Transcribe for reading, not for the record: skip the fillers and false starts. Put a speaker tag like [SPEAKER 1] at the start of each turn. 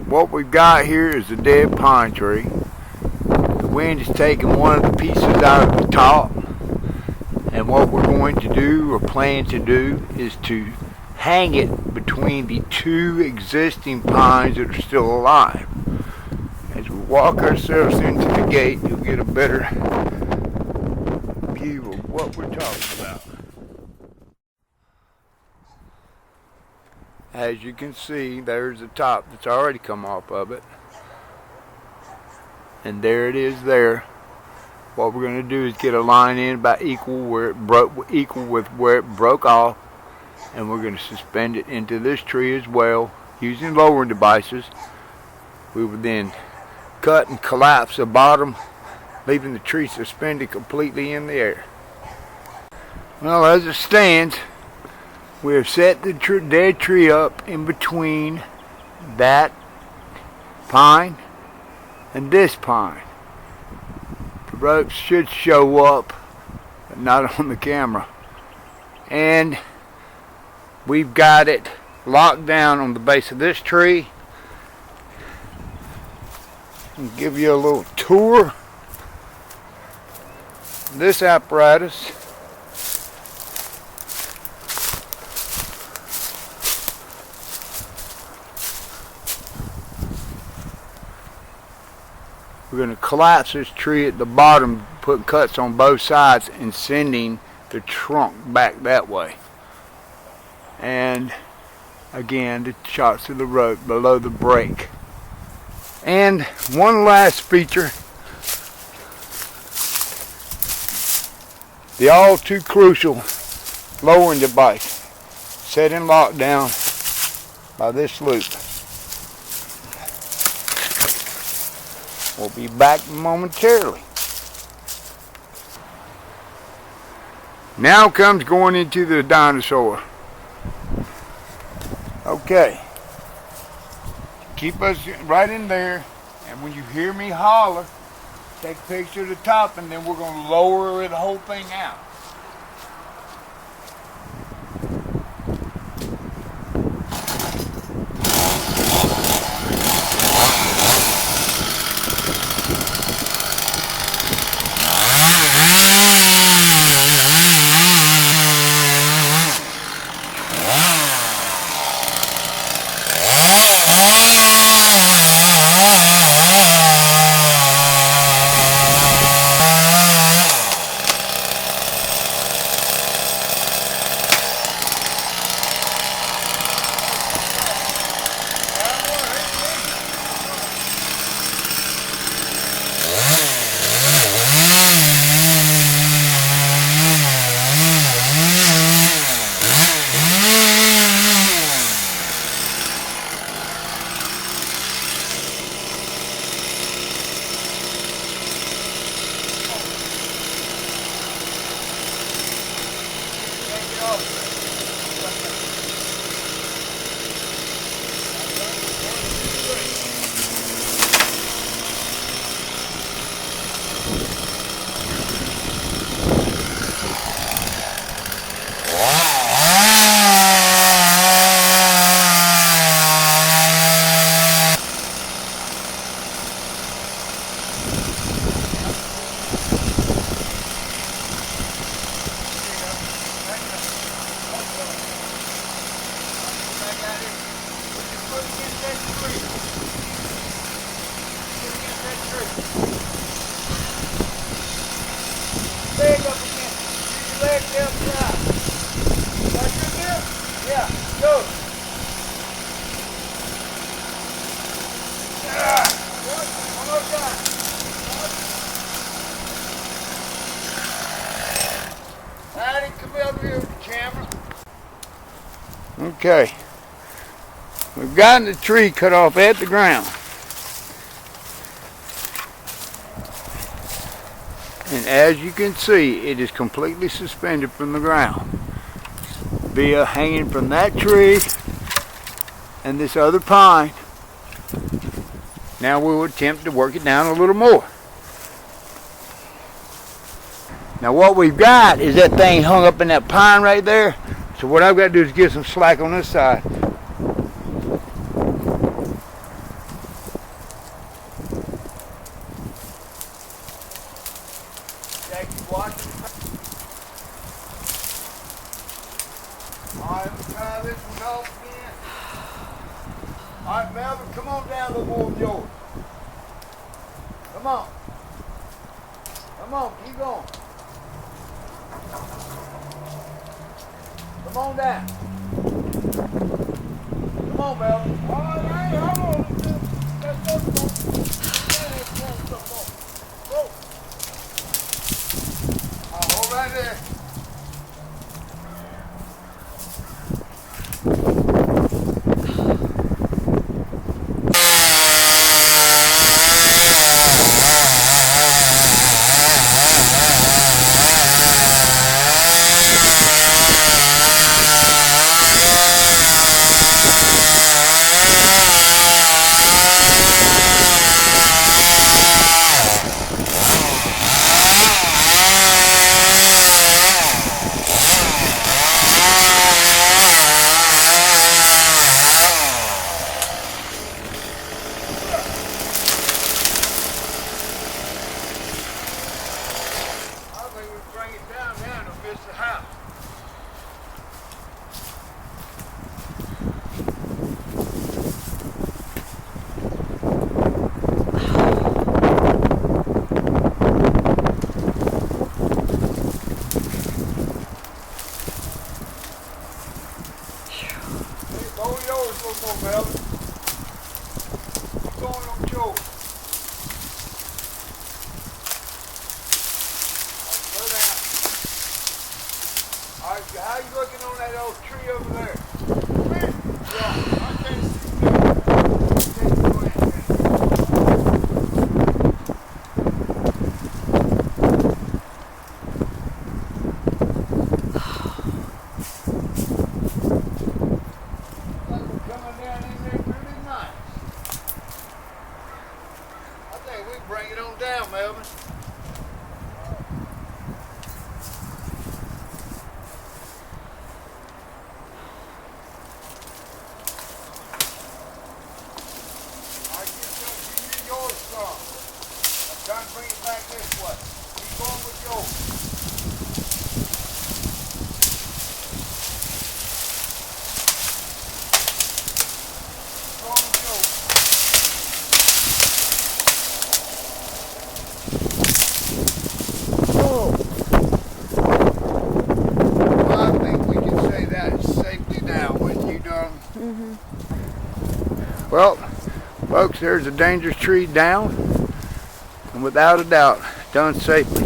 [SPEAKER 1] What we've got here is a dead pine tree. The wind is taking one of the pieces out of the top, and what we're going to do or plan to do is to hang it between the two existing pines that are still alive. As we walk ourselves into the gate, you'll get a better view of what we're talking about. As you can see, there's the top that's already come off of it. And there it is there. What we're going to do is get a line in about equal with where it broke off. And we're going to suspend it into this tree as well using lowering devices. We would then cut and collapse the bottom, leaving the tree suspended completely in the air. Well, as it stands, we have set the dead tree up in between that pine and this pine. The ropes should show up, but not on the camera. And we've got it locked down on the base of this tree. I'll give you a little tour. This apparatus we're going to collapse this tree at the bottom, putting cuts on both sides and sending the trunk back that way. And again, the shots to the rope below the break. And one last feature, the all too crucial lowering device set in lockdown by this loop. We'll be back momentarily. Now comes going into the dinosaur. Okay. Keep us right in there, and when you hear me holler, take a picture of the top, and then we're going to lower the whole thing out. Leg up again. Keep your leg down flat. Got your grip? Yeah, go. One more time. Alright, come over here with the camera. Okay. We've gotten the tree cut off at the ground. And as you can see, it is completely suspended from the ground via hanging from that tree and this other pine. Now we will attempt to work it down a little more. Now what we've got is that thing hung up in that pine right there. So what I've got to do is give some slack on this side. right, Melvin, come on down a little more with yours. Come on. Come on, keep going. Come on down. Come on, Melvin. All right, hold on. Let's go. Go. Hold right there. Bring it down now and miss the house. Hey, lower yours a little more, Melvin. Keep going on yours. Alright, how you looking on that old tree over there? Yeah, I can't see that. We're coming down in there really nice. I think we can bring it on down, Melvin. Yours from. I'm trying to bring it back this way. Keep going with yours. Keep going with yours. Oh. Well, I think we can say that is safety now when you done. Well, folks, there's a dangerous tree down, and without a doubt, done safely.